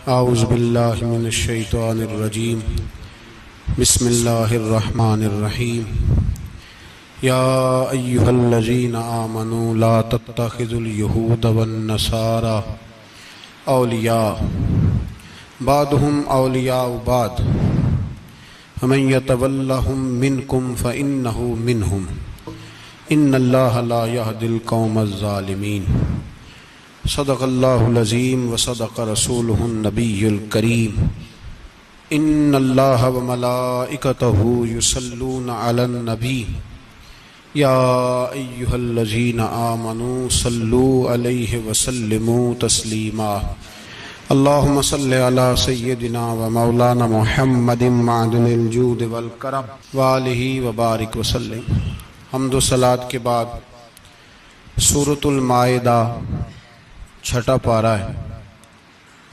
اعوذ باللہ من الشیطان الرجیم بسم اللہ الرحمن الرحیم یا ایہا الذین آمنوا لا تتخذوا اليہود والنصارى اولیاء بعضهم اولیاء بعض ومن یتولہم منکم فإنہ منہم ان اللہ لا یہدی القوم الظالمین۔ صدق اللہ العظیم وصدق رسولہ النبی الکریم۔ ان اللہ وملائکتہ یصلون علی النبی یا ایہا الذین آمنوا صلوا علیہ وسلموا تسلیما۔ اللہم صل علی سیدنا ومولانا محمد معدن الجود والکرم وآلہ وبارک وسلم۔ حمد و صلاۃ کے بعد سورۃ المائدہ چھٹا پارہ ہے،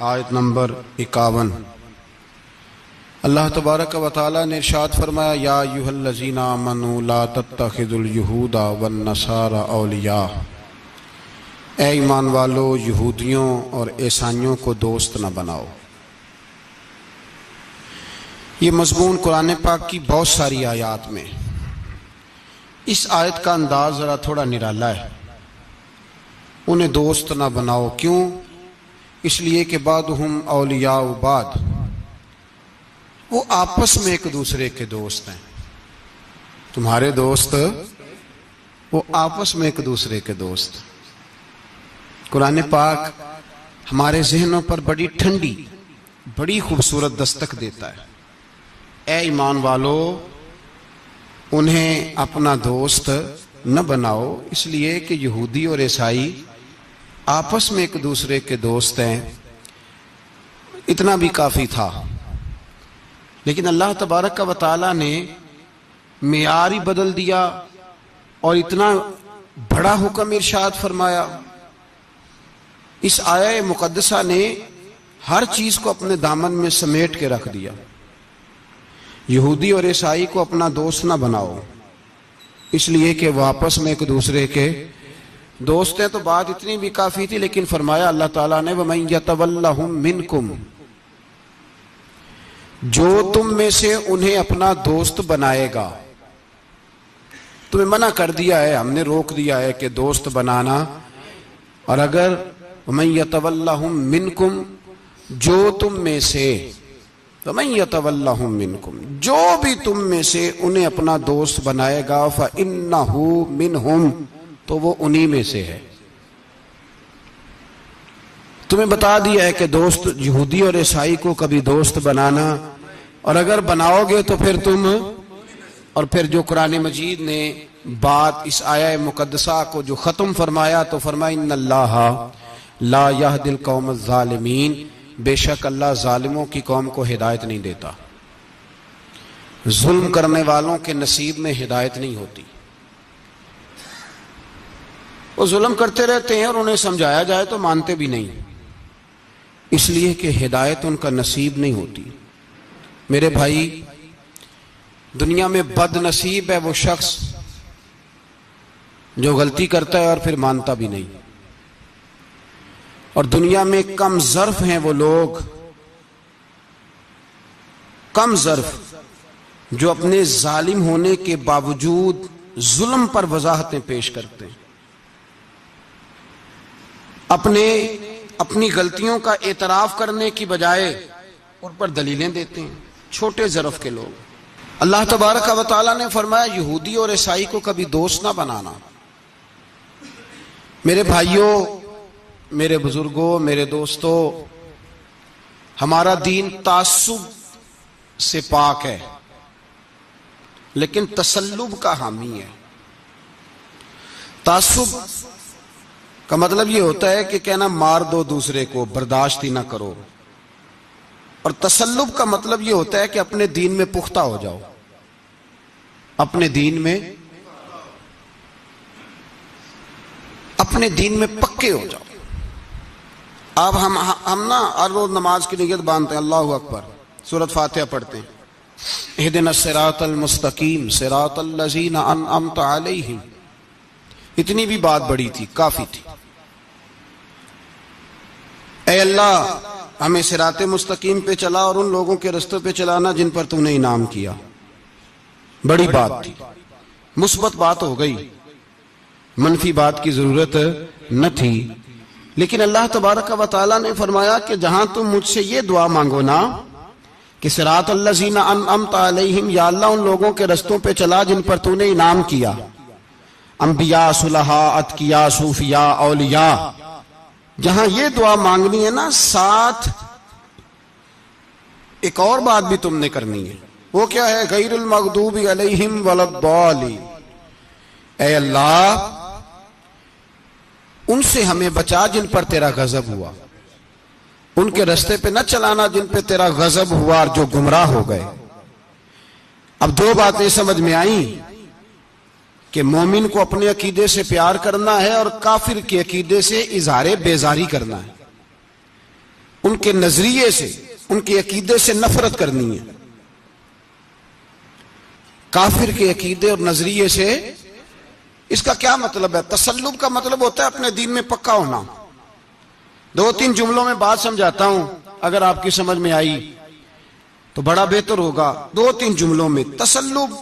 آیت نمبر 51۔ اللہ تبارک و تعالیٰ نے ارشاد فرمایا یا ایھا الذین آمنوا لا تتخذوا اليہود والنصارى اولیاء، اے ایمان والو یہودیوں اور عیسائیوں کو دوست نہ بناؤ۔ یہ مضمون قرآن پاک کی بہت ساری آیات میں، اس آیت کا انداز ذرا تھوڑا نرالا ہے۔ انہیں دوست نہ بناؤ، کیوں؟ اس لیے کہ بعضهم اولیاء بعض، وہ آپس میں ایک دوسرے کے دوست ہیں۔ تمہارے دوست وہ آپس میں ایک دوسرے کے دوست۔ قرآن پاک ہمارے ذہنوں پر بڑی ٹھنڈی، بڑی خوبصورت دستک دیتا ہے۔ اے ایمان والو، انہیں اپنا دوست نہ بناؤ، اس لیے کہ یہودی اور عیسائی آپس میں ایک دوسرے کے دوست ہیں۔ اتنا بھی کافی تھا، لیکن اللہ تبارک و تعالیٰ نے معیار ہی بدل دیا اور اتنا بڑا حکم ارشاد فرمایا۔ اس آیہ مقدسہ نے ہر چیز کو اپنے دامن میں سمیٹ کے رکھ دیا۔ یہودی اور عیسائی کو اپنا دوست نہ بناؤ، اس لیے کہ وہ آپس میں ایک دوسرے کے دوست ہیں۔ تو بات اتنی بھی کافی تھی، لیکن فرمایا اللہ تعالیٰ نے وَمَن يَتَوَلَّهُم مِّنكُمْ، جو تم میں سے انہیں اپنا دوست بنائے گا۔ تمہیں منع کر دیا ہے، ہم نے روک دیا ہے کہ دوست بنانا۔ اور اگر وَمَن يَتَوَلَّهُم مِّنكُمْ، جو تم میں سے، وَمَن يَتَوَلَّهُم مِّنكُمْ، جو بھی تم میں سے انہیں اپنا دوست بنائے گا فَإِنَّهُ مِنْهُمْ، تو وہ انہی میں سے ہے۔ تمہیں بتا دیا ہے کہ دوست یہودی اور عیسائی کو کبھی دوست بنانا، اور اگر بناؤ گے تو پھر تم، اور پھر جو قرآن مجید نے بات اس آیہ مقدسہ کو جو ختم فرمایا تو فرمایا ان اللہ لا یہدی القوم الظالمین، بے شک اللہ ظالموں کی قوم کو ہدایت نہیں دیتا۔ ظلم کرنے والوں کے نصیب میں ہدایت نہیں ہوتی۔ وہ ظلم کرتے رہتے ہیں اور انہیں سمجھایا جائے تو مانتے بھی نہیں، اس لیے کہ ہدایت ان کا نصیب نہیں ہوتی۔ میرے بھائی، دنیا میں بد نصیب ہے وہ شخص جو غلطی کرتا ہے اور پھر مانتا بھی نہیں، اور دنیا میں کم ظرف ہیں وہ لوگ، کم ظرف جو اپنے ظالم ہونے کے باوجود ظلم پر وضاحتیں پیش کرتے ہیں، اپنی غلطیوں کا اعتراف کرنے کی بجائے ان پر دلیلیں دیتے ہیں، چھوٹے ظرف کے لوگ۔ اللہ تبارک و تعالیٰ نے فرمایا یہودی اور عیسائی کو کبھی دوست نہ بنانا۔ میرے بھائیوں، میرے بزرگوں، میرے دوستوں، ہمارا دین تعصب سے پاک ہے، لیکن تسلب کا حامی ہے۔ تعصب کا مطلب یہ ہوتا ہے کہ کہنا مار دو دوسرے کو، برداشت ہی نہ کرو، اور تسلب کا مطلب یہ ہوتا ہے کہ اپنے دین میں پختہ ہو جاؤ، اپنے دین میں پکے ہو جاؤ۔ اب ہم نا ہر روز نماز کی نیت باندھتے ہیں، اللہ اکبر، سورۃ فاتحہ پڑھتے ہیں، اہدنا الصراط المستقیم صراط الذین انعمت علیہم، اتنی بھی بات بڑی تھی، کافی تھی۔ اے اللہ ہمیں صراط مستقیم پہ چلا اور ان لوگوں کے رستوں پہ چلانا جن پر تو نے انعام کیا. بڑی بات تھی، مثبت بات ہو گئی، منفی بات کی ضرورت نہ تھی. لیکن اللہ تبارک و تعالیٰ نے فرمایا کہ جہاں تم مجھ سے یہ دعا مانگو نا کہ صراط الذین انعمت علیہم، یا اللہ ان لوگوں کے رستوں پہ چلا جن پر تو نے انعام کیا، انبیاء، صلحاء، اتقیاء، صوفیاء، اولیاء، جہاں یہ دعا مانگنی ہے نا، ساتھ ایک اور بات بھی تم نے کرنی ہے. وہ کیا ہے؟ غیر المغضوب علیہم ولا الضالین. اے اللہ ان سے ہمیں بچا جن پر تیرا غضب ہوا، ان کے رستے پہ نہ چلانا جن پہ تیرا غضب ہوا اور جو گمراہ ہو گئے. اب دو باتیں سمجھ میں آئیں کہ مومن کو اپنے عقیدے سے پیار کرنا ہے اور کافر کے عقیدے سے اظہار بیزاری کرنا ہے، ان کے نظریے سے، ان کے عقیدے سے نفرت کرنی ہے. کافر کے عقیدے اور نظریے سے، اس کا کیا مطلب ہے؟ تسلب کا مطلب ہوتا ہے اپنے دین میں پکا ہونا. دو تین جملوں میں بات سمجھاتا ہوں، اگر آپ کی سمجھ میں آئی تو بڑا بہتر ہوگا. دو تین جملوں میں تسلب،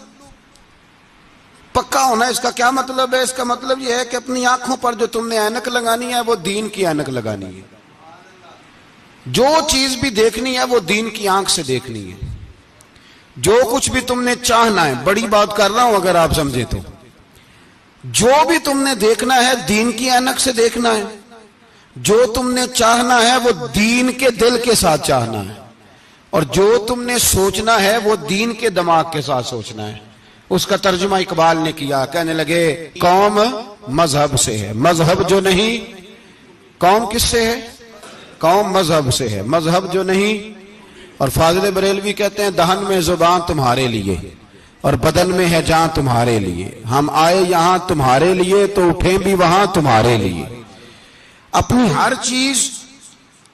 پکا ہونا، اس کا کیا مطلب ہے؟ اس کا مطلب یہ ہے کہ اپنی آنکھوں پر جو تم نے اینک لگانی ہے وہ دین کی اینک لگانی ہے. جو چیز بھی دیکھنی ہے وہ دین کی آنکھ سے دیکھنی ہے. جو کچھ بھی تم نے چاہنا ہے، بڑی بات کر رہا ہوں اگر آپ سمجھے تو، جو بھی تم نے دیکھنا ہے دین کی اینک سے دیکھنا ہے. جو تم نے چاہنا ہے وہ دین کے دل کے ساتھ چاہنا ہے، اور جو تم نے سوچنا ہے وہ دین کے دماغ کے ساتھ سوچنا ہے. اس کا ترجمہ اقبال نے کیا، کہنے لگے قوم مذہب سے ہے، مذہب جو نہیں. قوم کس سے ہے؟ قوم مذہب سے ہے، مذہب جو نہیں. اور فاضل بریلوی کہتے ہیں دہن میں زبان تمہارے لیے اور بدن میں ہے جان تمہارے لیے. ہم آئے یہاں تمہارے لیے تو اٹھیں بھی وہاں تمہارے لیے. اپنی ہر چیز،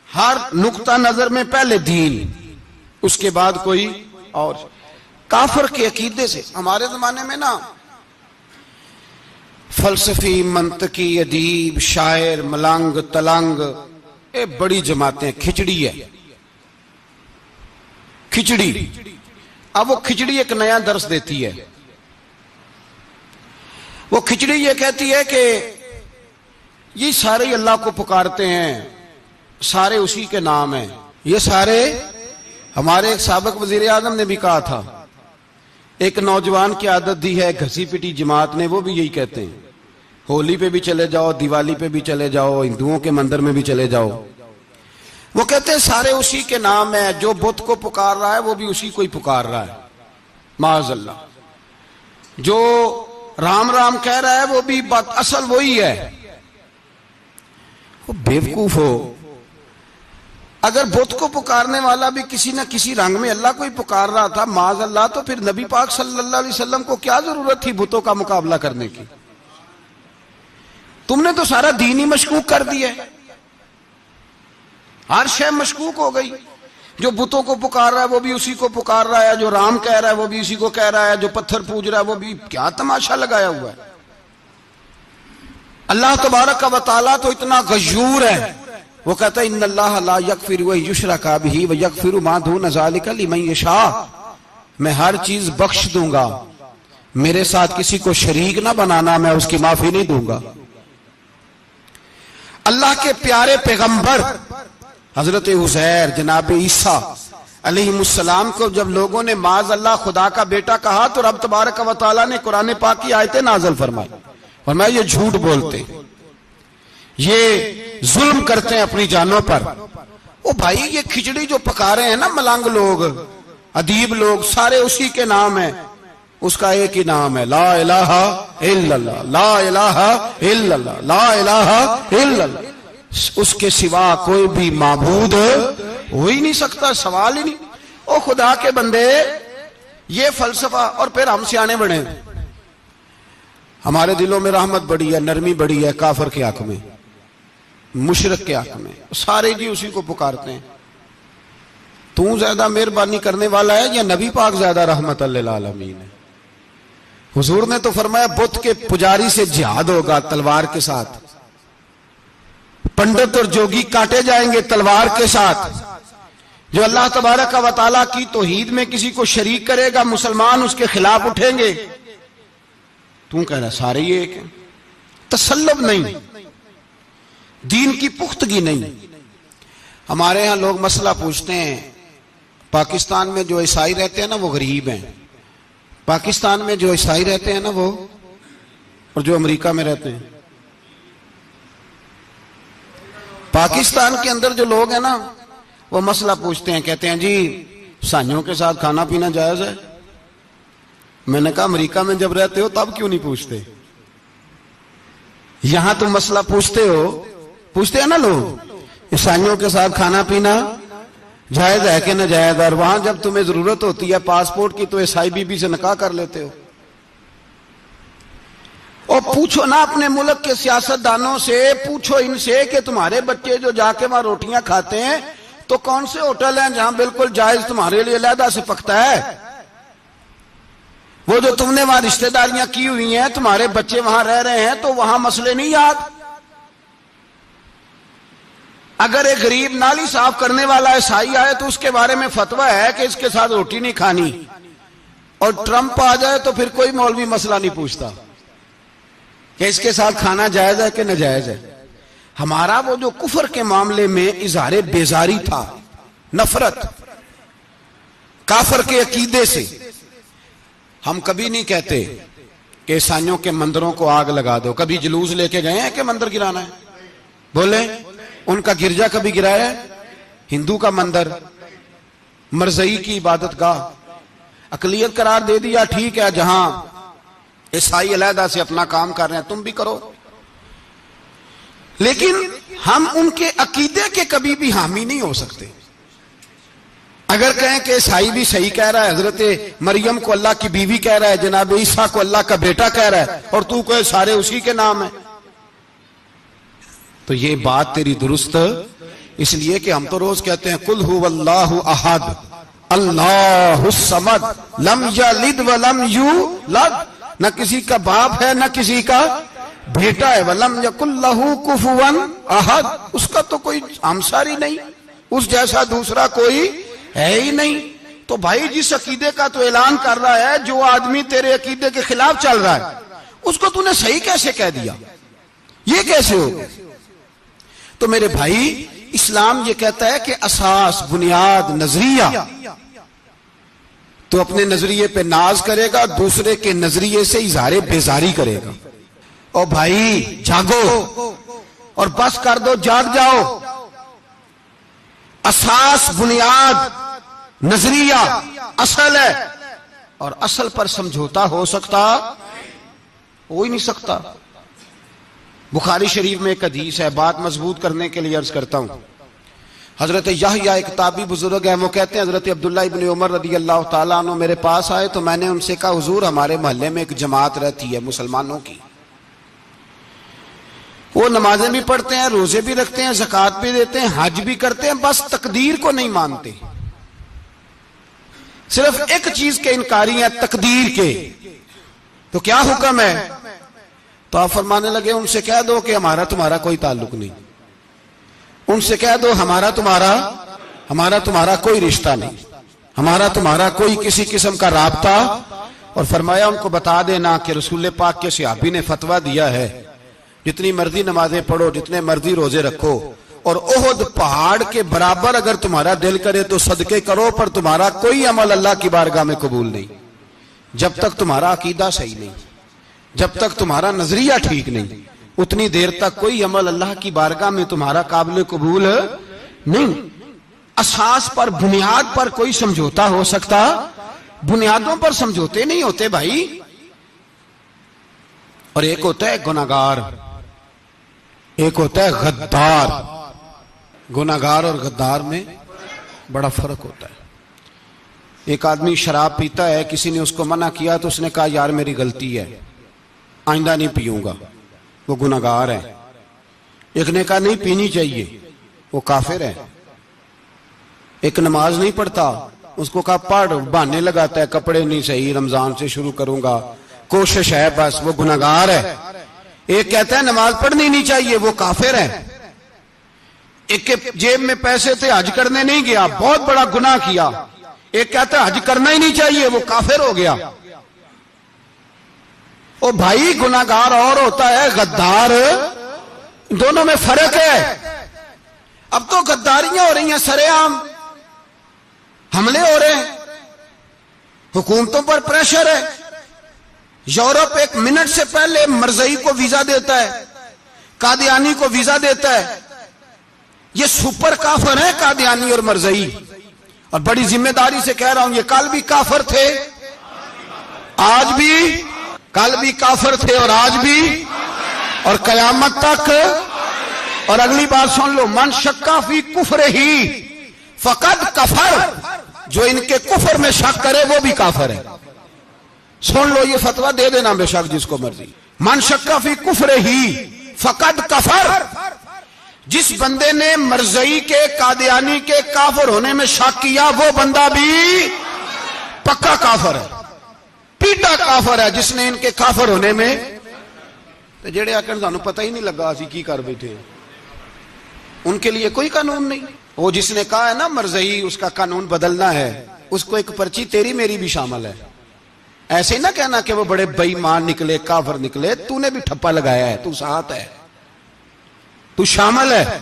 ہر نقطہ نظر میں پہلے دین، اس کے بعد کوئی اور. کافر کے عقیدے سے ہمارے زمانے میں نا فلسفی، منطقی، ادیب، شاعر، ملنگ، تلنگ، یہ بڑی جماعتیں. کھچڑی ہے، کھچڑی. اب وہ کھچڑی ایک نیا درس دیتی ہے. وہ کھچڑی یہ کہتی ہے کہ یہ سارے اللہ کو پکارتے ہیں، سارے اسی کے نام ہیں. یہ سارے، ہمارے ایک سابق وزیر اعظم نے بھی کہا تھا، ایک نوجوان کی عادت دی ہے گھسی پٹی جماعت نے، وہ بھی یہی کہتے ہیں. ہولی پہ بھی چلے جاؤ، دیوالی پہ بھی چلے جاؤ، ہندوؤں کے مندر میں بھی چلے جاؤ، وہ کہتے ہیں سارے اسی کے نام ہیں. جو بت کو پکار رہا ہے وہ بھی اسی کو ہی پکار رہا ہے، معاذ اللہ. جو رام رام کہہ رہا ہے وہ بھی بات اصل وہی ہے. وہ بیوقوف ہو. اگر بت کو پکارنے والا بھی کسی نہ کسی رنگ میں اللہ کو ہی پکار رہا تھا، معاذ اللہ، تو پھر نبی پاک صلی اللہ علیہ وسلم کو کیا ضرورت تھی بتوں کا مقابلہ کرنے کی؟ تم نے تو سارا دین ہی مشکوک کر دیا ہے، ہر شے مشکوک ہو گئی. جو بتوں کو پکار رہا ہے وہ بھی اسی کو پکار رہا ہے، جو رام کہہ رہا ہے وہ بھی اسی کو کہہ رہا ہے، جو پتھر پوج رہا ہے وہ بھی. کیا تماشا لگایا ہوا ہے. اللہ تبارک و تعالیٰ تو اتنا غیور ہے، وہ کہتا ہے ان اللہ لا یغفر ان یشرک بہ ویغفر ما دون ذلک لمن یشاء. میں ہر چیز بخش دوں گا، میرے ساتھ کسی کو شریک نہ بنانا، میں اس کی معافی نہیں دوں گا. اللہ کے پیارے پیغمبر حضرت عزیر، جناب عیسیٰ علیہ السلام کو جب لوگوں نے معاذ اللہ خدا کا بیٹا کہا تو رب تبارک و تعالیٰ نے قرآن پاک کی آیتیں نازل فرمائی. فرمایا یہ جھوٹ بولتے، یہ ظلم کرتے ہیں اپنی جانوں پر. او بھائی یہ کھچڑی جو پکا رہے ہیں نا ملنگ لوگ، ادیب لوگ، سارے اسی کے نام ہیں. اس کا ایک ہی نام ہے، لا الہ الا اللہ، لا الہ الا اللہ، لا الہ الا اللہ. اس کے سوا کوئی بھی معبود ہو ہی نہیں سکتا، سوال ہی نہیں. او خدا کے بندے، یہ فلسفہ. اور پھر ہم سیانے بڑے، ہمارے دلوں میں رحمت بڑی ہے، نرمی بڑی ہے کافر کے حق میں، مشرک کے حق میں. سارے جی اسی کو پکارتے ہیں. تو زیادہ مہربانی کرنے والا ہے یا نبی پاک زیادہ رحمت للعالمین ہے؟ حضور نے تو فرمایا بت کے پجاری سے جہاد ہوگا تلوار کے ساتھ، پنڈت اور جوگی کاٹے جائیں گے تلوار کے ساتھ. جو اللہ تبارک و تعالیٰ کی توحید میں کسی کو شریک کرے گا مسلمان اس کے خلاف اٹھیں گے. تو کہہ رہا سارے یہ ایک ہیں. تسلب نہیں، دین کی پختگی نہیں. ہمارے ہاں لوگ مسئلہ پوچھتے ہیں پاکستان میں جو عیسائی رہتے ہیں نا وہ غریب ہیں، پاکستان میں جو عیسائی رہتے ہیں نا وہ، اور جو امریکہ میں رہتے ہیں. پاکستان کے اندر جو لوگ ہیں نا وہ مسئلہ پوچھتے ہیں، کہتے ہیں جی عیسائیوں کے ساتھ کھانا پینا جائز ہے. میں نے کہا امریکہ میں جب رہتے ہو تب کیوں نہیں پوچھتے؟ یہاں تم مسئلہ پوچھتے ہیں نا لوگ عیسائیوں کے ساتھ کھانا پینا جائز ہے کہ ناجائز ہے، اور وہاں جب تمہیں ضرورت ہوتی ہے پاسپورٹ کی تو عیسائی بی بی سے نکاح کر لیتے ہو. اور پوچھو نا اپنے ملک کے سیاستدانوں سے، پوچھو ان سے کہ تمہارے بچے جو جا کے وہاں روٹیاں کھاتے ہیں تو کون سے ہوٹل ہیں جہاں بالکل جائز تمہارے لیے علیحدہ سے پکتا ہے؟ وہ جو تم نے وہاں رشتہ داریاں کی ہوئی ہیں، تمہارے بچے وہاں رہ رہے ہیں تو وہاں مسئلے نہیں یاد؟ اگر ایک غریب نالی صاف کرنے والا عیسائی آئے تو اس کے بارے میں فتویٰ ہے کہ اس کے ساتھ روٹی نہیں کھانی، اور ٹرمپ آ جائے تو پھر کوئی مولوی مسئلہ نہیں پوچھتا کہ اس کے ساتھ کھانا جائز ہے کہ ناجائز ہے. ہمارا وہ جو کفر کے معاملے میں اظہار بیزاری تھا، نفرت کافر کے عقیدے سے، ہم کبھی نہیں کہتے کہ عیسائیوں کے مندروں کو آگ لگا دو. کبھی جلوس لے کے گئے ہیں کہ مندر گرانا ہے؟ بولے ان کا گرجا کبھی گرایا ہے؟ ہندو کا مندر، مرزئی کی عبادت گاہ اقلیت قرار دے دیا، ٹھیک ہے جہاں عیسائی علیحدہ سے اپنا کام کر رہے ہیں تم بھی کرو. لیکن ہم ان کے عقیدے کے کبھی بھی حامی نہیں ہو سکتے. اگر کہیں کہ عیسائی بھی صحیح کہہ رہا ہے، حضرت مریم کو اللہ کی بیوی کہہ رہا ہے، جناب عیسیٰ کو اللہ کا بیٹا کہہ رہا ہے، اور تو کہے سارے اسی کے نام ہیں، تو یہ بات تیری درست اس لیے کہ ہم تو روز کہتے ہیں قل هو اللہ احد اللہ الصمد لم یلد ولم یولد، نہ کسی کا باپ ہے نہ کسی کا بیٹا ہے، ولم یکن لہ کفوا احد، اس کا تو کوئی ہمساری نہیں، اس جیسا دوسرا کوئی ہے ہی نہیں. تو بھائی جس عقیدے کا تو اعلان کر رہا ہے، جو آدمی تیرے عقیدے کے خلاف چل رہا ہے اس کو تو نے صحیح کیسے کہہ دیا؟ یہ کیسے ہو؟ تو میرے بھائی اسلام یہ کہتا ہے کہ اساس، بنیاد، نظریہ، تو اپنے نظریے پہ ناز کرے گا، دوسرے کے نظریے سے اظہار بیزاری کرے گا. اور بھائی جاگو اور بس کر دو، جاگ جاؤ. اساس، بنیاد، نظریہ اصل ہے، اور اصل پر سمجھوتا ہو سکتا؟ ہو ہی نہیں سکتا. بخاری شریف میں ایک حدیث ہے، بات مضبوط کرنے کے لیے عرض کرتا ہوں. حضرت یحییٰ ایک تابعی بزرگ ہیں، وہ کہتے ہیں حضرت عبداللہ ابن عمر رضی اللہ تعالیٰ عنہ میرے پاس آئے تو میں نے ان سے کہا حضور ہمارے محلے میں ایک جماعت رہتی ہے مسلمانوں کی، وہ نمازیں بھی پڑھتے ہیں، روزے بھی رکھتے ہیں، زکوٰۃ بھی دیتے ہیں، حج بھی کرتے ہیں، بس تقدیر کو نہیں مانتے. صرف ایک چیز کے انکاری ہیں، تقدیر کے. تو کیا حکم ہے؟ تو آپ فرمانے لگے ان سے کہہ دو کہ ہمارا تمہارا کوئی تعلق نہیں، ان سے کہہ دو ہمارا تمہارا کوئی رشتہ نہیں، ہمارا تمہارا کوئی کسی قسم کا رابطہ. اور فرمایا ان کو بتا دینا کہ رسول پاک کے صحابی نے فتویٰ دیا ہے جتنی مرضی نمازیں پڑھو، جتنے مرضی روزے رکھو، اور احد پہاڑ کے برابر اگر تمہارا دل کرے تو صدقے کرو، پر تمہارا کوئی عمل اللہ کی بارگاہ میں قبول نہیں جب تک تمہارا عقیدہ صحیح نہیں، جب تک تمہارا نظریہ ٹھیک نہیں، اتنی دیر تک کوئی عمل اللہ کی بارگاہ میں تمہارا قابل قبول نہیں. اساس پر، بنیاد پر کوئی سمجھوتا ہو سکتا؟ بنیادوں پر سمجھوتے نہیں ہوتے بھائی. اور ایک ہوتا ہے گناہگار، ایک ہوتا ہے غدار. گناہگار اور غدار میں بڑا فرق ہوتا ہے. ایک آدمی شراب پیتا ہے، کسی نے اس کو منع کیا تو اس نے کہا یار میری غلطی ہے، آئندہ نہیں پیوں گا، وہ گناہگار ہے. ایک نے کہا نہیں پینی چاہیے، وہ کافر ہے. ایک نماز نہیں پڑھتا، اس کو کہا پڑھ، بہانے لگاتا ہے کپڑے نہیں صحیح، رمضان سے شروع کروں گا، کوشش ہے بس، وہ گناہگار ہے. ایک کہتا ہے نماز پڑھنی نہیں چاہیے، وہ کافر ہے. ایک کے جیب میں پیسے تھے، حج کرنے نہیں گیا، بہت بڑا گناہ کیا۔ ایک کہتا ہے حج کرنا ہی نہیں چاہیے، وہ کافر ہو گیا۔ او بھائی، گناہگار اور ہوتا ہے، غدار، دونوں میں فرق ہے۔ اب تو غداریاں ہو رہی ہیں، سرے عام حملے ہو رہے ہیں، حکومتوں پر پریشر ہے۔ یورپ 1 منٹ سے پہلے مرزئی کو ویزا دیتا ہے، قادیانی کو ویزا دیتا ہے۔ یہ سپر کافر ہیں قادیانی اور مرزئی، اور بڑی ذمہ داری سے کہہ رہا ہوں، یہ کل بھی کافر تھے، آج بھی، کل بھی کافر تھے اور آج بھی، اور قیامت تک۔ اور اگلی بات سن لو، من شکا فی کفر ہی فقد کفر، جو ان کے کفر میں شک کرے وہ بھی کافر ہے۔ سن لو، یہ فتویٰ دے دینا بے شک جس کو مرضی۔ من شکا فی کفر ہی فقد کفر، جس بندے نے مرزئی کے، قادیانی کے کافر ہونے میں شک کیا، وہ بندہ بھی پکا کافر ہے، پیٹا کافر ہے، جس نے ان کے کافر ہونے میں۔ تو جڑے آکر سانو پتہ ہی نہیں لگا اسی کی کر بیٹھے، ان کے لیے کوئی قانون نہیں۔ وہ جس نے کہا ہے نا مرزئی اس کا قانون بدلنا ہے، اس کو ایک پرچی تیری میری بھی شامل ہے۔ ایسے نہ کہنا کہ وہ بڑے بے ایمان نکلے، کافر نکلے، تو نے بھی ٹھپا لگایا ہے، تو ساتھ ہے، تو شامل ہے۔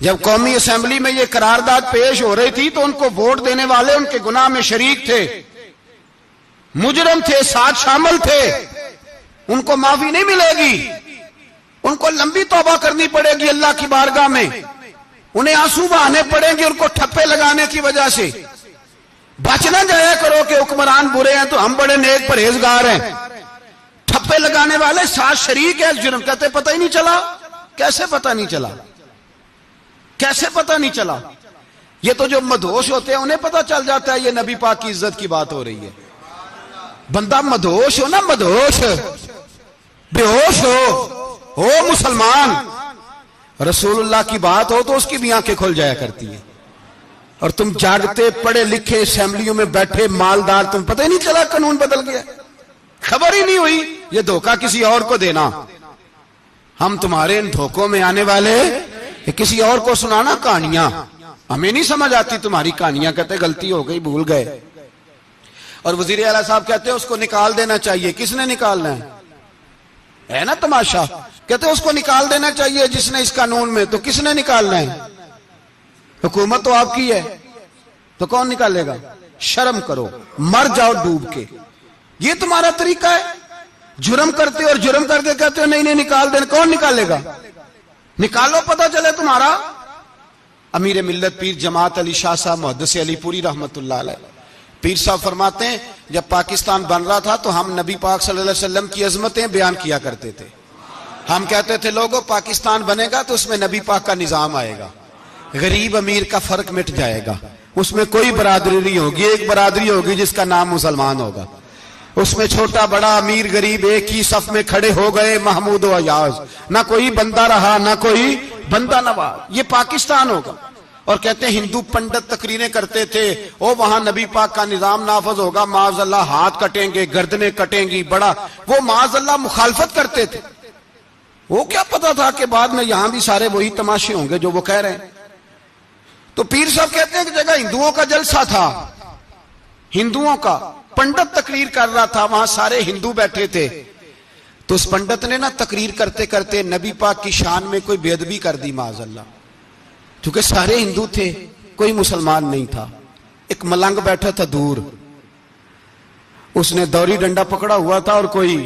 جب قومی اسمبلی میں یہ قرارداد پیش ہو رہی تھی تو ان کو ووٹ دینے والے ان کے گناہ میں شریک تھے، مجرم تھے، ساتھ شامل تھے، ان کو معافی نہیں ملے گی، ان کو لمبی توبہ کرنی پڑے گی اللہ کی بارگاہ میں، انہیں آنسو بہانے پڑیں گے ان کو ٹھپے لگانے کی وجہ سے۔ بچ نہ جایا کرو کہ حکمران برے ہیں تو ہم بڑے نیک پرہیزگار ہیں، ٹھپے لگانے والے ساتھ شریک ہے اس جرم۔ کہتے پتہ ہی نہیں چلا، کیسے پتہ نہیں چلا، کیسے پتہ نہیں چلا؟ یہ تو جو مدہوش ہوتے ہیں انہیں پتہ چل جاتا ہے یہ نبی پاک کی عزت کی بات ہو رہی ہے۔ بندہ مدہوش ہو نا، مدہوش، بے ہوش ہو مسلمان، رسول اللہ کی بات ہو تو اس کی بھی آنکھیں کھل جایا کرتی ہیں، اور تم جاگتے پڑھے لکھے اسمبلیوں میں بیٹھے مالدار، تم پتہ ہی نہیں چلا قانون بدل گیا، خبر ہی نہیں ہوئی۔ یہ دھوکہ کسی اور کو دینا، ہم تمہارے ان دھوکوں میں آنے والے، کسی اور کو سنانا کہانیاں، ہمیں نہیں سمجھ آتی تمہاری کہانیاں، کہتے غلطی ہو گئی، بھول گئے۔ اور وزیر اعلیٰ صاحب کہتے ہیں اس کو نکال دینا چاہیے۔ کس نے نکالنا ہے نا تماشا؟ کہتے ہیں اس کو نکال دینا چاہیے جس نے اس قانون میں، تو کس نے نکالنا ہے؟ حکومت تو آپ کی ہے، تو کون نکالے گا؟ شرم کرو، مر جاؤ ڈوب کے۔ یہ تمہارا طریقہ ہے؟ جرم کرتے اور جرم کر کے کہتے ہو نہیں نہیں نکال دینا، کون نکالے گا؟ نکالو، پتہ چلے تمہارا۔ امیر ملت پیر جماعت علی شاہ صاحب محدث علی پوری رحمت اللہ علیہ، پیر صاحب فرماتے ہیں جب پاکستان بن رہا تھا تو ہم نبی پاک صلی اللہ علیہ وسلم کی عظمتیں بیان کیا کرتے تھے۔ ہم کہتے تھے لوگوں پاکستان بنے گا تو اس میں نبی پاک کا نظام آئے گا، غریب امیر کا فرق مٹ جائے گا، اس میں کوئی برادری نہیں ہوگی، ایک برادری ہوگی جس کا نام مسلمان ہوگا، اس میں چھوٹا بڑا امیر غریب ایک ہی صف میں کھڑے ہو گئے، محمود و ایاز، نہ کوئی بندہ رہا نہ کوئی بندہ نواز، یہ پاکستان ہوگا۔ اور کہتے ہیں ہندو پنڈت تقریریں کرتے تھے او وہاں نبی پاک کا نظام نافذ ہوگا، معاذ اللہ ہاتھ کٹیں گے، گردنیں کٹیں گی، بڑا وہ معاذ اللہ مخالفت کرتے تھے۔ وہ کیا پتا تھا کہ بعد میں یہاں بھی سارے وہی تماشے ہوں گے جو وہ کہہ رہے ہیں۔ تو پیر صاحب کہتے ہیں کہ جگہ ہندوؤں کا جلسہ تھا، ہندوؤں کا پنڈت تقریر کر رہا تھا، وہاں سارے ہندو بیٹھے تھے، تو اس پنڈت نے نا تقریر کرتے کرتے نبی پاک کی شان میں کوئی بے ادبی کر دی معاذ اللہ، کیونکہ سارے ہندو تھے، کوئی مسلمان نہیں تھا۔ ایک ملنگ بیٹھا تھا دور، اس نے دوری ڈنڈا پکڑا ہوا تھا اور کوئی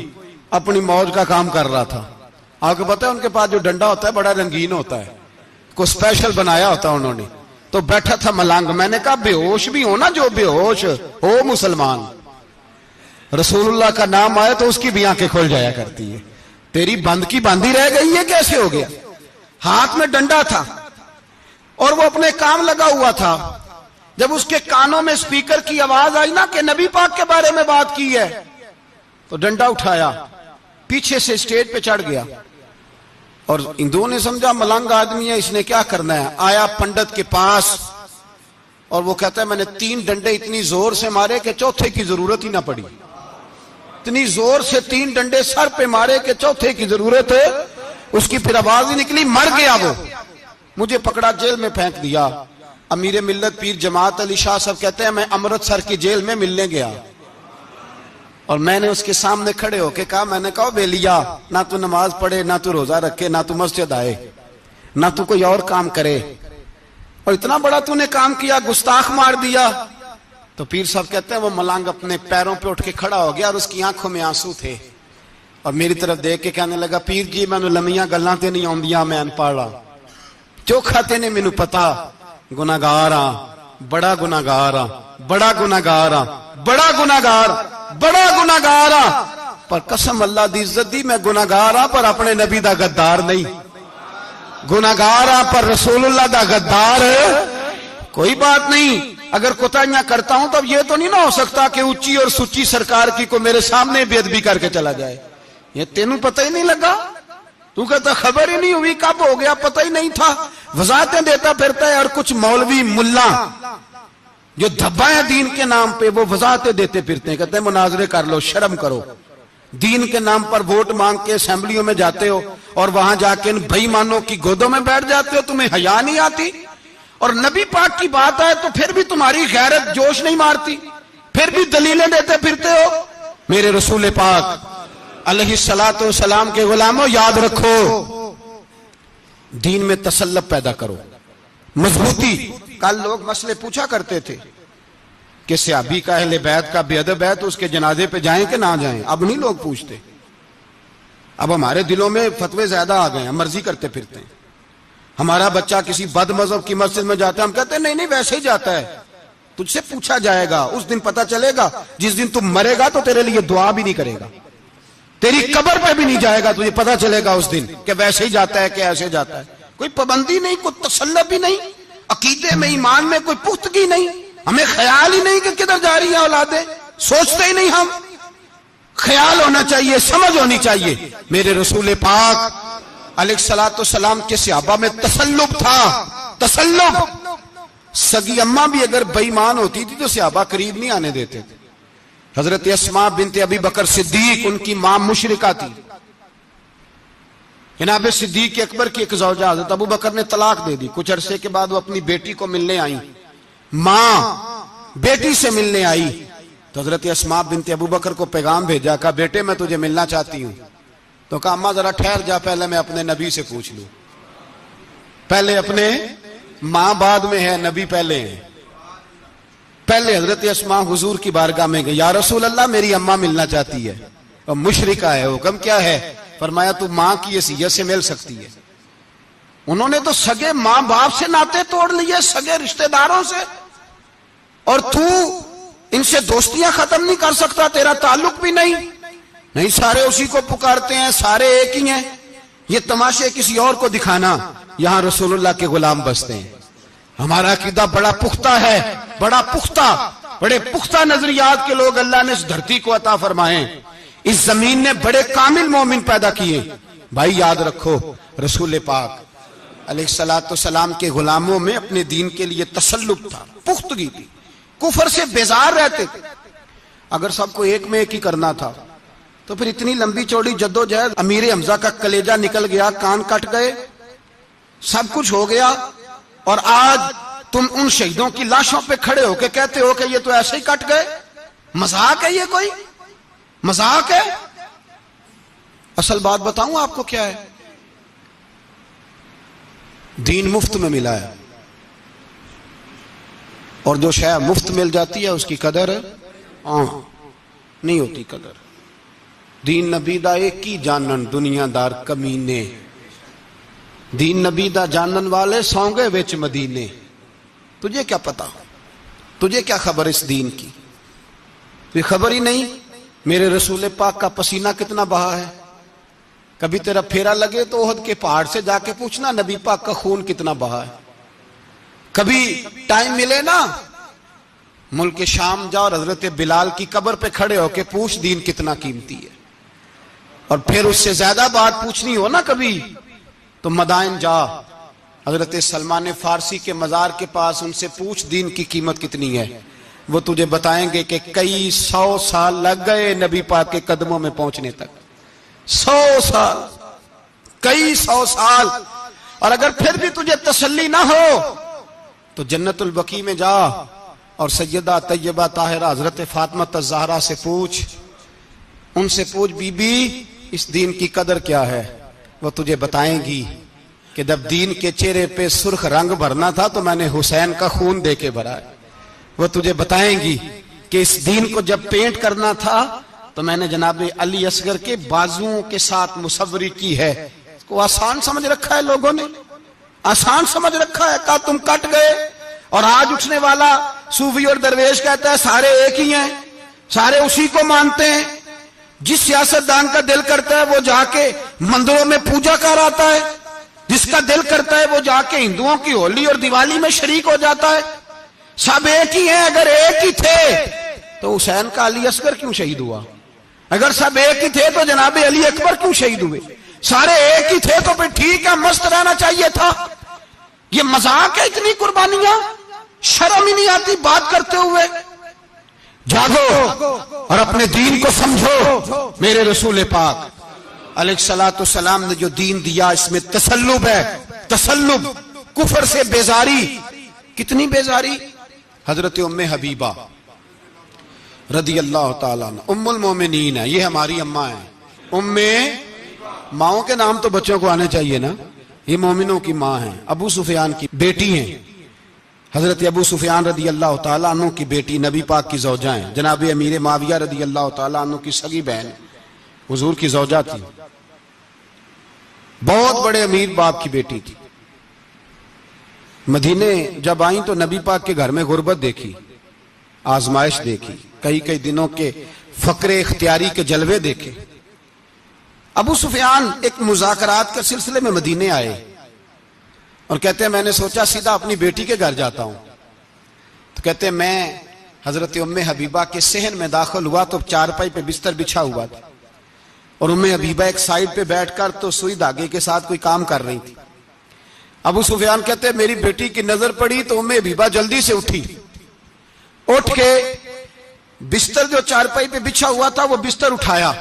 اپنی موج کا کام کر رہا تھا۔ آپ کو پتا ہے ان کے پاس جو ڈنڈا ہوتا ہے بڑا رنگین ہوتا ہے، کو اسپیشل بنایا ہوتا ہے انہوں نے، تو بیٹھا تھا ملنگ۔ میں نے کہا بے ہوش بھی ہو نا، جو بے ہوش ہو مسلمان، رسول اللہ کا نام آئے تو اس کی بھی آنکھیں کھل جایا کرتی ہے، تیری بند کی باندھی رہ گئی ہے، کیسے ہو گیا؟ ہاتھ میں ڈنڈا تھا اور وہ اپنے کام لگا ہوا تھا۔ جب اس کے کانوں میں سپیکر کی آواز آئی نا کہ نبی پاک کے بارے میں بات کی ہے، تو ڈنڈا اٹھایا، پیچھے سے اسٹیج پہ چڑھ گیا، اور ہندوؤں نے سمجھا ملنگ آدمی ہے، اس نے کیا کرنا ہے۔ آیا پنڈت کے پاس اور وہ کہتا ہے میں نے 3 ڈنڈے اتنی زور سے مارے کہ چوتھے کی ضرورت ہی نہ پڑی، اتنی زور سے 3 ڈنڈے سر پہ مارے کہ چوتھے کی ضرورت ہے، اس کی پھر آواز ہی نکلی، مر گیا وہ۔ مجھے پکڑا جیل میں پھینک دیا. امیر ملت پیر جماعت علی شاہ صاحب کہتے ہیں میں امرتسر کی جیل میں ملنے گیا اور میں نے اس کے سامنے کھڑے ہو کے کہا, میں نے کہا بیلیا, نہ تو نماز پڑھے, نہ تو روزہ رکھے, نہ تو مسجد آئے, نہ تو کوئی اور کام کرے, اور اتنا بڑا تو نے کام کیا, گستاخ مار دیا. تو پیر صاحب کہتے ہیں وہ ملنگ اپنے پیروں پہ اٹھ کے کھڑا ہو گیا اور اس کی آنکھوں میں آنسو تھے اور میری طرف دیکھ کے کہنے لگا, پیر جی میں لمیاں گلاں تے نہیں آندیاں, میں انپڑھ ہاں, چوکھا تے نے مینوں پتا, گناہگار ہاں, بڑا گناہگار ہاں, بڑا گناہگار ہاں, بڑا گناہگار, بڑا گناہگار ہاں, پر قسم اللہ دی عزت دی میں گناہگار ہاں پر اپنے نبی دا غدار نہیں, گناہگار ہاں پر رسول اللہ دا غدار کوئی بات نہیں. اگر کوتاہیاں کرتا ہوں تو اب یہ تو نہیں نہ ہو سکتا کہ اونچی اور سچی سرکار کی کو میرے سامنے بے ادبی کر کے چلا جائے. یہ تینوں پتہ ہی نہیں لگا, تو کہتا خبر ہی نہیں ہوئی, کب ہو گیا پتہ ہی نہیں تھا, وضاحتیں دیتا پھرتا ہے. اور کچھ مولوی ملا جو دھبا ہے دین کے نام پہ وہ وضاحتیں دیتے پھرتے ہیں, کہتے ہیں مناظرے کر لو, شرم کرو. دین کے نام پر ووٹ مانگ کے اسمبلیوں میں جاتے ہو اور وہاں جا کے ان بے ایمانوں کی گودوں میں بیٹھ جاتے ہو, تمہیں حیا نہیں آتی؟ اور نبی پاک کی بات آئے تو پھر بھی تمہاری غیرت جوش نہیں مارتی, پھر بھی دلیلیں دیتے پھرتے ہو. میرے رسول پاک علیہ الصلوۃ والسلام کے غلاموں یاد رکھو, دین میں تسلط پیدا کرو, مضبوطی. کل لوگ مسئلے پوچھا کرتے تھے کہ صحابی کا اہل بیت کا بے ادب ہے تو اس کے جنازے پہ جائیں کہ نہ جائیں. اب نہیں لوگ پوچھتے, اب ہمارے دلوں میں فتوے زیادہ آ گئے ہیں, مرضی کرتے پھرتے ہیں. ہمارا بچہ کسی بد مذہب کی مسجد میں جاتا ہے, ہم کہتے ہیں نہیں نہیں ویسے ہی جاتا ہے. تجھ سے پوچھا جائے گا, اس دن پتہ چلے گا, جس دن تم مرے گا تو تیرے لیے دعا بھی نہیں کرے گا, تیری قبر پہ بھی نہیں جائے گا, تجھے پتہ چلے گا اس دن کہ ویسے ہی جاتا ہے کہ ایسے جاتا ہے. کوئی پابندی نہیں, کوئی تسلط بھی نہیں, عقیدے میں ایمان میں کوئی پختگی نہیں, ہمیں خیال ہی نہیں کہ کدھر جا رہی ہیں اولادیں, سوچتے ہی نہیں. ہم خیال ہونا چاہیے, سمجھ ہونی چاہیے. میرے رسول پاک علیہ الصلوۃ والسلام کے صحابہ میں تسلط تھا, تسلط. سگی اماں بھی اگر بے ایمان ہوتی تھی تو صحابہ قریب نہیں آنے دیتے تھے. حضرت اسماء بنت ابی بکر صدیق ان کی ماں مشرکہ تھی. جناب صدیق اکبر کی ایک زوجہ حضرت ابو بکر نے طلاق دے دی. کچھ عرصے کے بعد وہ اپنی بیٹی کو ملنے آئی, ماں بیٹی سے ملنے آئی تو حضرت اسماء بنت ابو بکر کو پیغام بھیجا, کہا بیٹے میں تجھے ملنا چاہتی ہوں. تو کہا اماں ذرا ٹھہر جا, پہلے میں اپنے نبی سے پوچھ لوں. پہلے اپنے ماں بعد میں ہے, نبی پہلے ہے. پہلے حضرت اسماء حضور کی بارگاہ میں گئی, یا رسول اللہ میری اماں ملنا چاہتی ہے, اور مشرکہ ہے, حکم کیا ہے؟ فرمایا تو ماں کی حیثیت سے مل سکتی ہے. انہوں نے تو سگے ماں باپ سے ناطے توڑ لیے, سگے رشتہ داروں سے, اور تو ان سے دوستیاں ختم نہیں کر سکتا, تیرا تعلق بھی نہیں. نہیں, سارے اسی کو پکارتے ہیں, سارے ایک ہی ہیں. یہ تماشے کسی اور کو دکھانا, یہاں رسول اللہ کے غلام بستے ہیں. ہمارا عقیدہ بڑا پختہ ہے, بڑا پختہ, بڑے پختہ نظریات کے لوگ اللہ نے اس دھرتی کو عطا فرمائے. اس زمین نے بڑے کامل مومن پیدا کیے. بھائی یاد رکھو, رسول پاک علیہ الصلوۃ والسلام کے غلاموں میں اپنے دین کے لیے تسلط تھا, پختگی تھی, کفر سے بیزار رہتے تھے. اگر سب کو ایک میں ایک ہی کرنا تھا تو پھر اتنی لمبی چوڑی جدوجہد, امیر حمزہ کا کلیجہ نکل گیا, کان کٹ گئے, سب کچھ ہو گیا, اور آج تم ان شہیدوں کی لاشوں پہ کھڑے ہو کے کہتے ہو کہ یہ تو ایسے ہی کٹ گئے. مذاق ہے یہ, کوئی مذاق ہے؟ اصل بات بتاؤں آپ کو کیا ہے, دین مفت میں ملا ہے, اور جو شے مفت مل جاتی ہے اس کی قدر نہیں ہوتی. قدر دین نبی دا ایک ہی جانن دنیا دار کمینے, دین نبی دا جانن والے سونگے وچ مدینے. تجھے کیا پتا, تجھے کیا خبر اس دین کی؟ تجھے خبر ہی نہیں میرے رسول پاک کا پسینہ کتنا بہا ہے. کبھی تیرا پھیرا لگے تو احد کے پہاڑ سے جا کے پوچھنا نبی پاک کا خون کتنا بہا ہے. کبھی ٹائم ملے نا, ملک شام جا اور حضرت بلال کی قبر پہ کھڑے ہو کے پوچھ دین کتنا قیمتی ہے. اور پھر اس سے زیادہ بات پوچھنی ہو نا کبھی تو مدائن جا, حضرت سلمان فارسی کے مزار کے پاس ان سے پوچھ دین کی قیمت کتنی ہے. وہ تجھے بتائیں گے کہ کئی 100 سال لگ گئے نبی پاک کے قدموں میں پہنچنے تک. 100 سال, کئی 100 سال. اور اگر پھر بھی تجھے تسلی نہ ہو تو جنت البقیع میں جا اور سیدہ طیبہ طاہرہ حضرت فاطمہ الزہرا سے پوچھ، ان سے پوچھ بی بی اس دین کی قدر کیا ہے، وہ تجھے بتائیں گی کہ جب دین کے چہرے پہ سرخ رنگ بھرنا تھا تو میں نے حسین کا خون دے کے بھرا ہے۔ وہ تجھے بتائیں گی کہ اس دین کو جب پینٹ کرنا تھا تو میں نے جناب علی اصغر کے بازوؤں کے ساتھ مصوری کی ہے۔ اس کو آسان سمجھ رکھا ہے لوگوں نے، آسان سمجھ رکھا ہے، کہا تم کٹ گئے۔ اور آج اٹھنے والا صوفی اور درویش کہتا ہے سارے ایک ہی ہیں، سارے اسی کو مانتے ہیں۔ جس سیاستدان کا دل کرتا ہے وہ جا کے مندروں میں پوجا کر آتا ہے، جس کا دل کرتا ہے وہ جا کے ہندوؤں کی ہولی اور دیوالی میں شریک ہو جاتا ہے۔ سب ایک ہی ہیں۔ اگر ایک ہی تھے تو حسین کا علی اصغر کیوں شہید ہوا؟ اگر سب ایک ہی تھے تو جناب علی اکبر کیوں شہید ہوئے؟ سارے ایک ہی تھے تو پھر ٹھیک ہے، مست رہنا چاہیے تھا۔ یہ مذاق ہے اتنی قربانیاں؟ شرم ہی نہیں آتی بات کرتے ہوئے؟ جاگو اور اپنے دین کو سمجھو۔ میرے رسول پاک علیہ الصلوۃ والسلام نے جو دین دیا اس میں تسلب ہے، تسلب، کفر سے بیزاری۔ کتنی بیزاری؟ حضرت ام حبیبہ رضی اللہ تعالیٰ عنہ ام المومنین ہے، یہ ہماری اماں ہیں۔ ام، ماؤں کے نام تو بچوں کو آنے چاہیے نا، یہ مومنوں کی ماں ہیں، ابو سفیان کی بیٹی ہیں۔ حضرت ابو سفیان رضی اللہ تعالیٰ عنہ کی بیٹی نبی پاک کی زوجہ ہیں، جناب امیر معاویہ رضی اللہ تعالیٰ عنہ کی سگی بہن حضور کی زوجہ تھی، بہت بڑے امیر باپ کی بیٹی تھی۔ مدینے جب آئیں تو نبی پاک کے گھر میں غربت دیکھی، آزمائش دیکھی، کئی کئی دنوں کے فقر اختیاری کے جلوے دیکھے۔ ابو سفیان ایک مذاکرات کے سلسلے میں مدینے آئے اور کہتے ہیں میں نے سوچا سیدھا اپنی بیٹی کے گھر جاتا ہوں، تو کہتے ہیں میں حضرت ام حبیبہ کے صحن میں داخل ہوا تو چارپائی پہ بستر بچھا ہوا تھا اور ام حبیبہ ایک سائیڈ پہ بیٹھ کر تو سوئی دھاگے کے ساتھ کوئی کام کر رہی تھی۔ ابو سفیان کہتے ہیں میری بیٹی کی نظر پڑی تو ام حبیبہ جلدی سے اٹھی، اٹھ کے بستر جو چارپائی پہ بچھا ہوا تھا وہ بستر اٹھایا،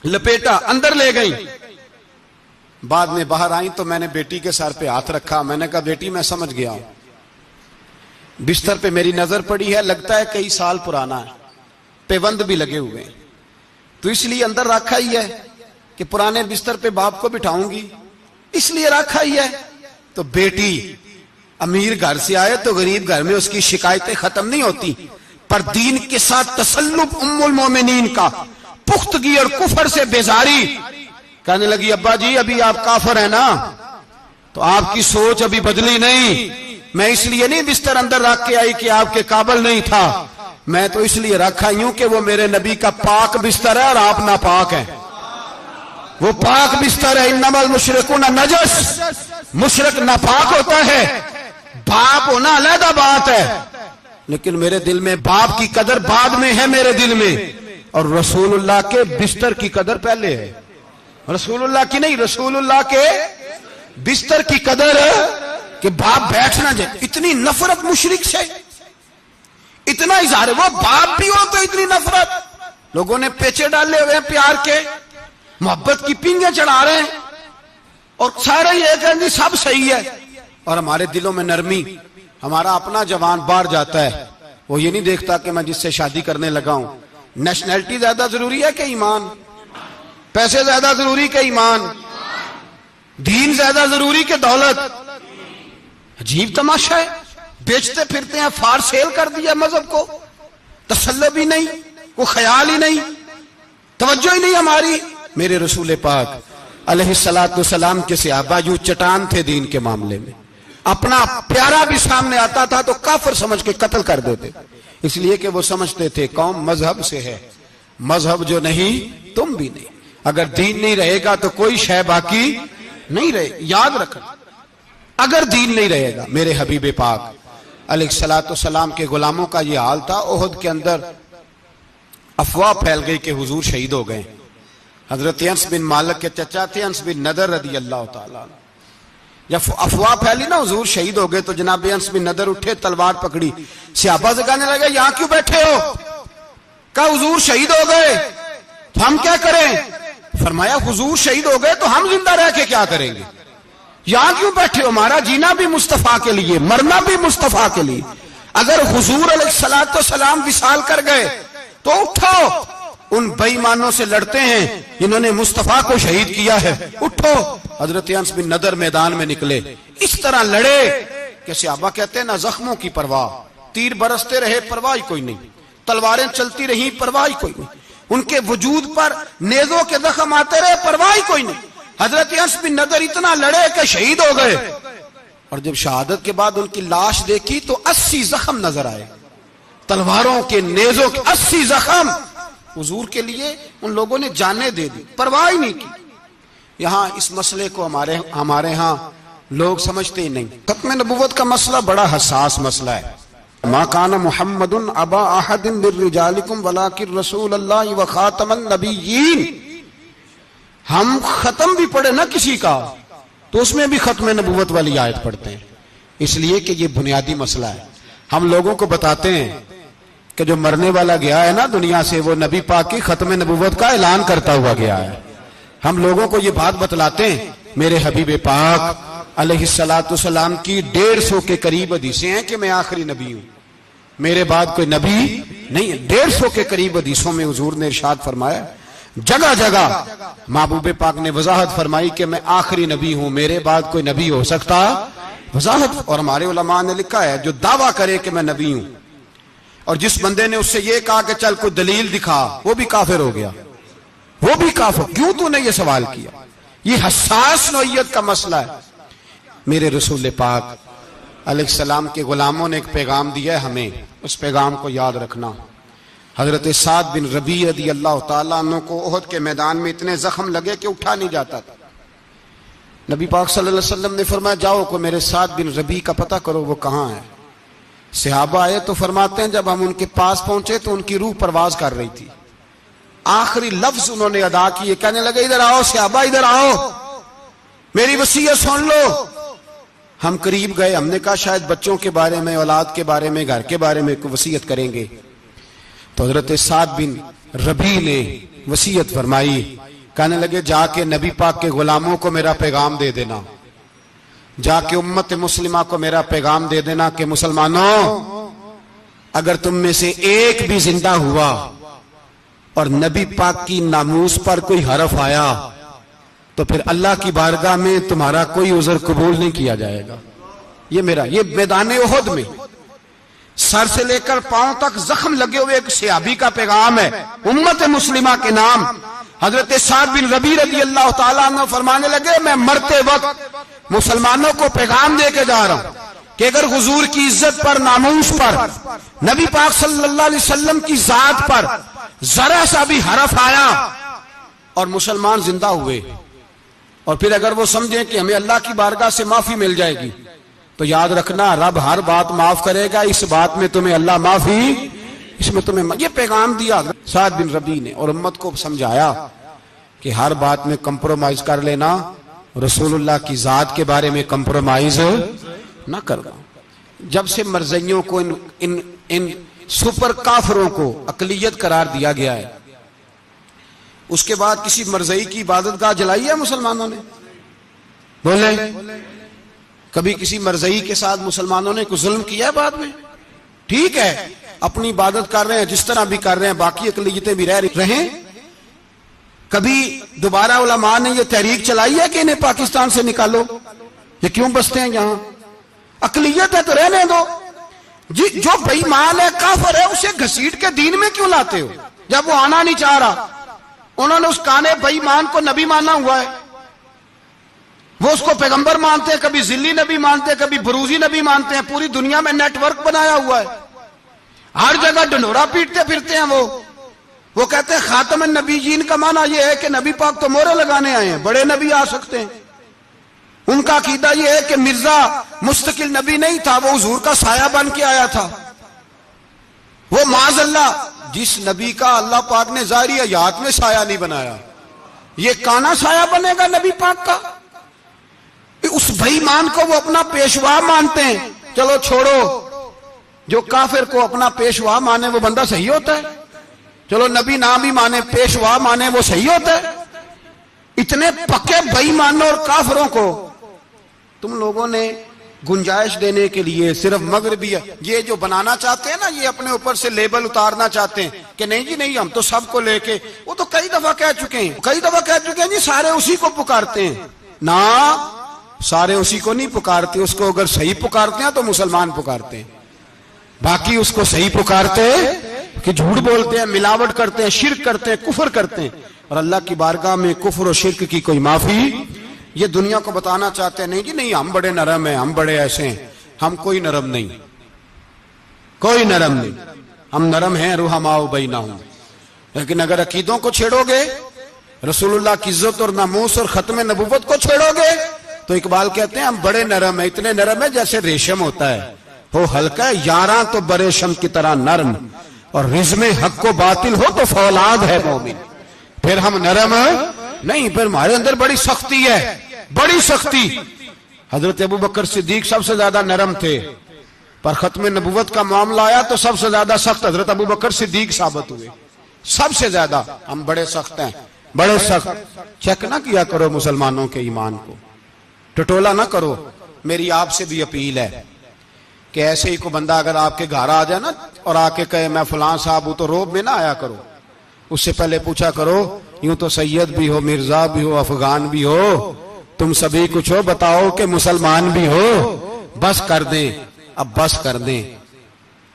لپیٹا، اندر لے گئی۔ بعد میں باہر آئیں تو میں نے بیٹی کے سر پہ ہاتھ رکھا، میں نے کہا بیٹی میں سمجھ گیا ہوں، بستر پہ میری نظر پڑی ہے، لگتا ہے کئی سال پرانا ہے، پیوند بھی لگے ہوئے ہیں، تو اس لیے اندر رکھا ہی ہے کہ پرانے بستر پہ باپ کو بٹھاؤں گی، اس لیے رکھا ہی ہے۔ تو بیٹی امیر گھر سے آئے تو غریب گھر میں اس کی شکایتیں ختم نہیں ہوتی، پر دین کے ساتھ تسلب ام المومنین کا، پختگی اور کفر سے بیزاری۔ کہنے لگی ابا جی ابھی آپ کافر ہیں نا، تو آپ کی سوچ ابھی بدلی نہیں، میں اس لیے نہیں بستر اندر رکھ کے آئی کہ آپ کے قابل نہیں تھا، میں تو اس لیے رکھا ہوں کہ وہ میرے نبی کا پاک بستر ہے اور آپ ناپاک ہیں، وہ پاک بستر ہے۔ انما المشرکون نجس، مشرک ناپاک ہوتا ہے، باپ ہونا علیحدہ بات ہے، لیکن میرے دل میں باپ کی قدر بعد میں ہے میرے دل میں، اور رسول اللہ کے بستر کی قدر پہلے ہے، رسول اللہ کی نہیں، رسول اللہ کے بستر کی قدر ہے کہ باپ بیٹھ نہ جائے۔ اتنی نفرت مشرک سے، اتنا اظہار، وہ باپ بھی ہو تو اتنی نفرت۔ لوگوں نے پیچے ڈالے ہوئے ہیں پیار کے، محبت کی پینگیں چڑھا رہے ہیں اور سارے یہ کہیں گے سب صحیح ہے، اور ہمارے دلوں میں نرمی۔ ہمارا اپنا جوان باہر جاتا ہے، وہ یہ نہیں دیکھتا کہ میں جس سے شادی کرنے لگا ہوں نیشنلٹی زیادہ ضروری ہے کہ ایمان، پیسے زیادہ ضروری کہ ایمان، دین زیادہ ضروری کہ دولت۔ عجیب تماشا ہے، بیچتے پھرتے ہیں، فار سیل کر دیا مذہب کو، تسلب ہی نہیں، کوئی خیال ہی نہیں، توجہ ہی نہیں ہماری۔ میرے رسول پاک علیہ الصلوۃ والسلام کے صحابہ یوں چٹان تھے دین کے معاملے میں، اپنا پیارا بھی سامنے آتا تھا تو کافر سمجھ کے قتل کر دیتے، اس لیے کہ وہ سمجھتے تھے قوم مذہب سے ہے، مذہب جو نہیں تم بھی نہیں، اگر دین نہیں رہے گا تو کوئی شے باقی نہیں رہے۔ یاد رکھنا، اگر دین نہیں رہے گا، میرے حبیب پاک علیہ الصلوۃ والسلام کے غلاموں کا یہ حال تھا۔ احد کے اندر افواہ پھیل گئی کہ حضور شہید ہو گئے۔ حضرت انس بن مالک کے چچا تھے انس بن نضر رضی اللہ تعالیٰ عنہ، جب افواہ پھیلی نا حضور شہید ہو گئے تو جناب انس بن نضر اٹھے، تلوار پکڑی، صحابہ سے کہنے لگے یہاں کیوں بیٹھے ہو؟ کہا حضور شہید ہو گئے تو ہم کیا کریں؟ فرمایا حضور شہید ہو گئے تو ہم زندہ رہ کے کیا کریں گے؟ یہاں کیوں بیٹھے ہو؟ ہمارا جینا بھی مصطفیٰ کے لیے، مرنا بھی مصطفیٰ کے لیے۔ اگر حضور علیہ الصلوۃ والسلام وصال کر گئے تو اٹھو، ان بے ایمانوں سے لڑتے ہیں جنہوں نے مصطفیٰ کو شہید کیا ہے، اٹھو۔ حضرت انس بن نضر میدان میں نکلے، اس طرح لڑے کہ صحابہ کہتے ہیں نہ زخموں کی پرواہ، تیر برستے رہے پرواہ کوئی نہیں، تلواریں چلتی رہیں پرواہ کوئی نہیں، ان کے وجود پر نیزوں کے زخم آتے رہے پرواہ کوئی نہیں۔ حضرت انس بن نضر اتنا لڑے کہ شہید ہو گئے، اور جب شہادت کے بعد ان کی لاش دیکھی تو 80 زخم نظر آئے، تلواروں کے، نیزوں کے 80 زخم۔ حضور کے لیے ان لوگوں نے جانیں دے دی، پرواہ ہی نہیں کی۔ یہاں اس مسئلے کو ہمارے ہاں لوگ سمجھتے ہی نہیں۔ ختم نبوت کا مسئلہ بڑا حساس مسئلہ ہے۔ ما کان محمد ابا احد من رجالکم ولکن رسول اللہ وخاتم النبیین۔ ہم ختم بھی پڑھے نا کسی کا تو اس میں بھی ختم نبوت والی آیت پڑھتے ہیں، اس لیے کہ یہ بنیادی مسئلہ ہے۔ ہم لوگوں کو بتاتے ہیں کہ جو مرنے والا گیا ہے نا دنیا سے، وہ نبی پاک کی ختم نبوت کا اعلان کرتا ہوا گیا ہے۔ ہم لوگوں کو یہ بات بتلاتے ہیں، میرے حبیب پاک علیہ الصلوۃ والسلام کی 150 کے قریب حدیثیں ہیں کہ میں آخری نبی ہوں، میرے بعد کوئی نبی نہیں ہے۔ 150 کے قریب حدیثوں میں حضور نے ارشاد فرمایا، جگہ جگہ محبوب پاک نے وضاحت فرمائی کہ میں آخری نبی ہوں، میرے بعد کوئی نبی ہو سکتا، وضاحت۔ اور ہمارے علماء نے لکھا ہے جو دعویٰ کرے کہ میں نبی ہوں، اور جس بندے نے اس سے یہ کہا کہ چل کوئی دلیل دکھا، وہ بھی کافر ہو گیا، وہ بھی کافر۔ کیوں تو نے یہ سوال کیا؟ یہ حساس نوعیت کا مسئلہ ہے۔ میرے رسول پاک علیہ السلام کے غلاموں نے ایک پیغام دیا ہے ہمیں، اس پیغام کو یاد رکھنا۔ حضرت سعد بن ربیع رضی اللہ تعالیٰ عنہ کو احد کے میدان میں اتنے زخم لگے کہ اٹھا نہیں جاتا تھا۔ نبی پاک صلی اللہ علیہ وسلم نے فرمایا جاؤ کو میرے سعد بن ربیع کا پتہ کرو وہ کہاں ہے۔ صحابہ آئے تو فرماتے ہیں جب ہم ان کے پاس پہنچے تو ان کی روح پرواز کر رہی تھی، آخری لفظ انہوں نے ادا کیے، کہنے لگے ادھر آؤ صحابہ، ادھر آؤ، میری وصیت سن لو۔ ہم قریب گئے، ہم نے کہا شاید بچوں کے بارے میں، اولاد کے بارے میں، گھر کے بارے میں کوئی وصیت کریں گے۔ تو حضرت سعد بن ربیع نے وصیت فرمائی، کہنے لگے جا کے نبی پاک کے غلاموں کو میرا پیغام دے دینا، جا کے امت مسلمہ کو میرا پیغام دے دینا کہ مسلمانوں اگر تم میں سے ایک بھی زندہ ہوا اور نبی پاک کی ناموس پر کوئی حرف آیا تو پھر اللہ کی بارگاہ میں تمہارا کوئی عذر قبول نہیں کیا جائے گا۔ یہ میدان احد میں سر سے لے کر پاؤں تک زخم لگے ہوئے ایک صحابی کا پیغام ہے امت مسلمہ کے نام۔ حضرت سعد بن ربیع رضی اللہ تعالیٰ عنہ فرمانے لگے میں مرتے وقت مسلمانوں کو پیغام دے کے جا رہا ہوں کہ اگر حضور کی عزت پر، ناموس پر، نبی پاک صلی اللہ علیہ وسلم کی ذات پر ذرا سا بھی حرف آیا اور مسلمان زندہ ہوئے، اور پھر اگر وہ سمجھیں کہ ہمیں اللہ کی بارگاہ سے معافی مل جائے گی، تو یاد رکھنا رب ہر بات معاف کرے گا، اس بات میں تمہیں اللہ معافی، اس میں تمہیں یہ پیغام دیا سعد بن ربیع نے، اور امت کو سمجھایا کہ ہر بات میں کمپرومائز کر لینا، رسول اللہ کی ذات کے بارے میں کمپرومائز نہ کرنا۔ جب سے مرزائیوں کو ان سپر کافروں کو اقلیت قرار دیا گیا ہے، اس کے بعد کسی مرزائی کی عبادت گاہ جلائی ہے مسلمانوں نے؟ بولے کبھی کسی مرزائی کے ساتھ مسلمانوں نے کوئی ظلم کیا ہے بعد میں؟ ٹھیک ہے اپنی عبادت کر رہے ہیں جس طرح بھی کر رہے ہیں، باقی اقلیتیں بھی رہیں۔ کبھی دوبارہ علماء نے یہ تحریک چلائی ہے کہ انہیں پاکستان سے نکالو، یہ کیوں بستے ہیں یہاں؟ اقلیت ہے تو رہنے دو، جو بے ایمان ہے، کافر ہے، اسے گھسیٹ کے دین میں کیوں لاتے ہو جب وہ آنا نہیں چاہ رہا؟ انہوں نے اس کانے بے ایمان کو نبی ماننا ہوا ہے، وہ اس کو پیغمبر مانتے ہیں، کبھی ذلی نبی مانتے ہیں، کبھی بروزی نبی مانتے ہیں، پوری دنیا میں نیٹ ورک بنایا ہوا ہے، ہر جگہ ڈنڈورا پیٹتے پھرتے ہیں۔ وہ کہتے ہیں خاتم النبیین کا معنی یہ ہے کہ نبی پاک تو مہرے لگانے آئے ہیں، بڑے نبی آ سکتے ہیں۔ ان کا عقیدہ یہ ہے کہ مرزا مستقل نبی نہیں تھا، وہ حضور کا سایہ بن کے آیا تھا۔ وہ معاذ اللہ جس نبی کا اللہ پاک نے ظاہری حیات میں سایہ نہیں بنایا، یہ کانا سایہ بنے گا نبی پاک کا؟ اس بے ایمان کو وہ اپنا پیشوا مانتے ہیں۔ چلو چھوڑو، جو کافر کو اپنا پیشوا مانے وہ بندہ صحیح ہوتا ہے؟ چلو نبی نام ہی مانے، پیشوا مانے، وہ صحیح ہوتا ہے؟ اتنے پکے بے ایمانوں اور کافروں کو تم لوگوں نے گنجائش دینے کے لیے صرف مغربی یہ جو بنانا چاہتے ہیں نا، یہ اپنے اوپر سے لیبل اتارنا چاہتے ہیں کہ نہیں جی نہیں، ہم تو سب کو لے کے، وہ تو کئی دفعہ کہہ چکے ہیں جی سارے اسی کو پکارتے ہیں. نہ، سارے اسی کو نہیں پکارتے، اس کو اگر صحیح پکارتے ہیں تو مسلمان پکارتے ہیں، باقی اس کو صحیح پکارتے کہ جھوٹ بولتے ہیں، ملاوٹ کرتے ہیں، شرک کرتے ہیں، کفر کرتے ہیں. اور اللہ کی بارگاہ میں کفر و شرک کی کوئی معافی. یہ دنیا کو بتانا چاہتے ہیں نہیں جی نہیں، ہم بڑے نرم ہیں، ہم بڑے ایسے ہیں. ہم کوئی نرم نہیں، کوئی نرم نہیں. ہم نرم ہیں رحماء بینہم. لیکن اگر عقیدوں کو چھیڑو گے، رسول اللہ کی عزت اور ناموس اور ختم نبوت کو چھیڑو گے، تو اقبال کہتے ہیں ہم بڑے نرم ہیں. اتنے نرم ہیں جیسے ریشم ہوتا ہے، ہو ہلکا ہے یاراں تو بریشم کی طرح نرم، اور رزم حق کو باطل ہو تو فولاد ہے مومن. پھر ہم نرم نہیں، پھر ہمارے اندر بڑی سختی ہے، بڑی سختی. حضرت ابوبکر صدیق سب سے زیادہ نرم تھے، پر ختم نبوت کا معاملہ آیا تو سب سے زیادہ سخت حضرت ابوبکر صدیق ثابت ہوئے. سب سے زیادہ ہم بڑے سخت ہیں، بڑے سخت. چیک نہ کیا کرو مسلمانوں کے ایمان کو، ٹٹولا نہ کرو. میری آپ سے بھی اپیل ہے کہ ایسے ہی کو بندہ اگر آپ کے گھر آ جائے نا اور آ کے کہے میں فلاں صاحب ہوں، تو روب میں نہ آیا کرو. اس سے پہلے پوچھا کرو یوں تو سید بھی ہو، مرزا بھی ہو، افغان بھی ہو، تم سبھی کچھ ہو، بتاؤ کہ مسلمان بھی ہو. بس کر دیں، اب بس کر دیں.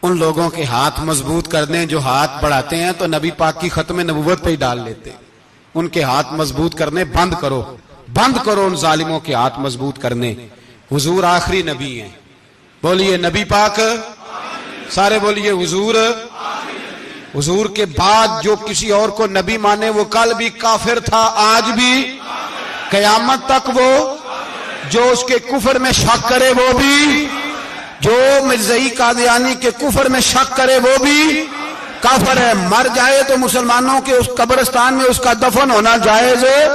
ان لوگوں کے ہاتھ مضبوط کر دیں جو ہاتھ بڑھاتے ہیں تو نبی پاک کی ختم نبوت پہ ہی ڈال لیتے. ان کے ہاتھ مضبوط کرنے بند کرو، بند کرو ان ظالموں کے ہاتھ مضبوط کرنے. حضور آخری نبی ہیں. بولیے نبی پاک، سارے بولیے حضور. حضور کے بعد جو کسی اور کو نبی مانے وہ کل بھی کافر تھا، آج بھی، قیامت تک. وہ جو اس کے کفر میں شک کرے وہ بھی، جو مرزائی قادیانی کے کفر میں شک کرے وہ بھی کافر ہے. مر جائے تو مسلمانوں کے اس قبرستان میں اس کا دفن ہونا جائز ہے،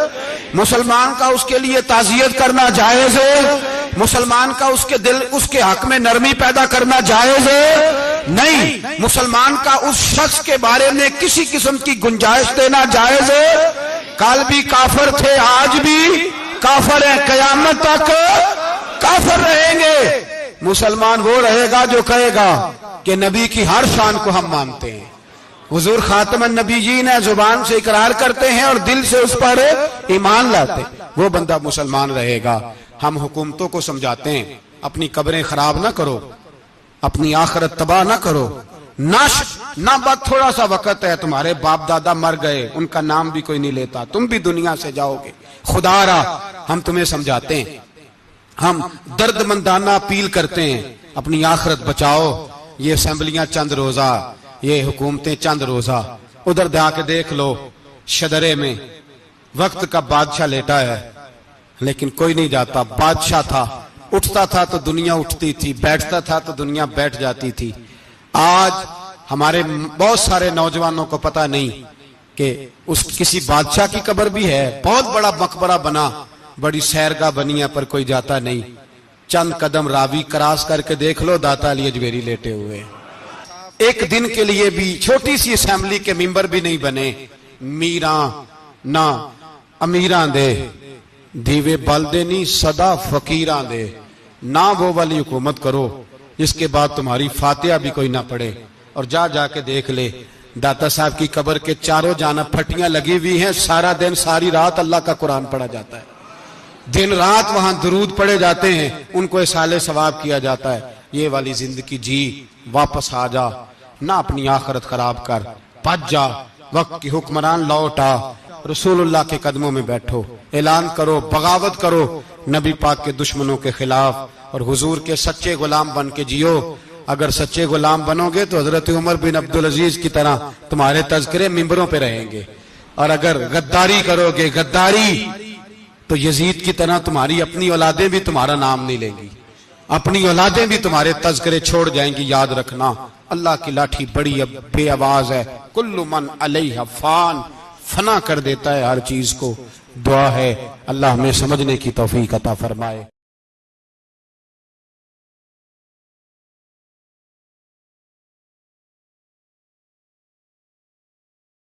مسلمان کا اس کے لیے تعزیت کرنا جائز ہے، مسلمان کا اس کے دل، اس کے حق میں نرمی پیدا کرنا جائز ہے نہیں. مسلمان کا اس شخص کے بارے میں کسی قسم کی گنجائش دینا جائز ہے. کل بھی کافر تھے، آج بھی کافر ہیں، قیامت تک کافر رہیں گے. مسلمان وہ رہے گا جو کہے گا کہ نبی کی ہر شان کو ہم مانتے ہیں، حضور خاتم النبیین ہے، زبان سے اقرار کرتے ہیں اور دل سے اس پر ایمان لاتے ہیں، وہ بندہ مسلمان رہے گا. ہم حکومتوں کو سمجھاتے ہیں اپنی قبریں خراب نہ کرو، اپنی آخرت تباہ نہ کرو. نہ بات تھوڑا سا وقت ہے، تمہارے باپ دادا مر گئے، ان کا نام بھی کوئی نہیں لیتا، تم بھی دنیا سے جاؤ گے. خدا را ہم تمہیں سمجھاتے ہیں، ہم درد مندانہ اپیل کرتے ہیں، اپنی آخرت بچاؤ. یہ اسمبلیاں چند روزہ، یہ حکومتیں چند روزہ. ادھر جا کے دیکھ لو شدرے میں وقت کا بادشاہ لیٹا ہے، لیکن کوئی نہیں جاتا. بادشاہ تھا، اٹھتا تھا تو دنیا اٹھتی تھی، بیٹھتا تھا تو دنیا بیٹھ جاتی تھی. آج ہمارے بہت سارے نوجوانوں کو پتہ نہیں کہ اس کسی بادشاہ کی قبر بھی ہے. بہت بڑا مقبرہ بنا، بڑی سیرگاہ بنی ہے، پر کوئی جاتا نہیں. چند قدم راوی کراس کر کے دیکھ لو، داتا علی اجمیری لیٹے ہوئے. ایک دن کے لیے بھی چھوٹی سی اسمبلی کے ممبر بھی نہیں بنے. میراں نہ امیراں دے دیوے بلدے نہیں صدا فقیراں دے. نہ وہ والی حکومت کرو جس کے بعد تمہاری فاتحہ بھی کوئی نہ پڑھے. اور جا کے دیکھ لے داتا صاحب کی قبر کے چاروں جانب پھٹیاں لگی ہوئی ہیں. سارا دن ساری رات اللہ کا قرآن پڑھا جاتا ہے، دن رات وہاں درود پڑھے جاتے ہیں، ان کو اصالہ ثواب کیا جاتا ہے. یہ والی زندگی جی، واپس آ جا، نہ اپنی آخرت خراب کر. بچ جا، وقت کی حکمران لوٹ آ، رسول اللہ کے قدموں میں بیٹھو، اعلان کرو، بغاوت کرو نبی پاک کے دشمنوں کے خلاف، اور حضور کے سچے غلام بن کے جیو. اگر سچے غلام بنو گے تو حضرت عمر بن عبدالعزیز کی طرح تمہارے تذکرے ممبروں پہ رہیں گے. اور اگر غداری کرو گے، غداری، تو یزید کی طرح تمہاری اپنی اولادیں بھی تمہارا نام نہیں لیں گی، اپنی اولادیں بھی تمہارے تذکرے چھوڑ جائیں گی. یاد رکھنا اللہ کی لاٹھی بڑی بے آواز ہے. کل من علیہ فان، فنا کر دیتا ہے ہر چیز کو. دعا ہے اللہ ہمیں سمجھنے کی توفیق عطا فرمائے.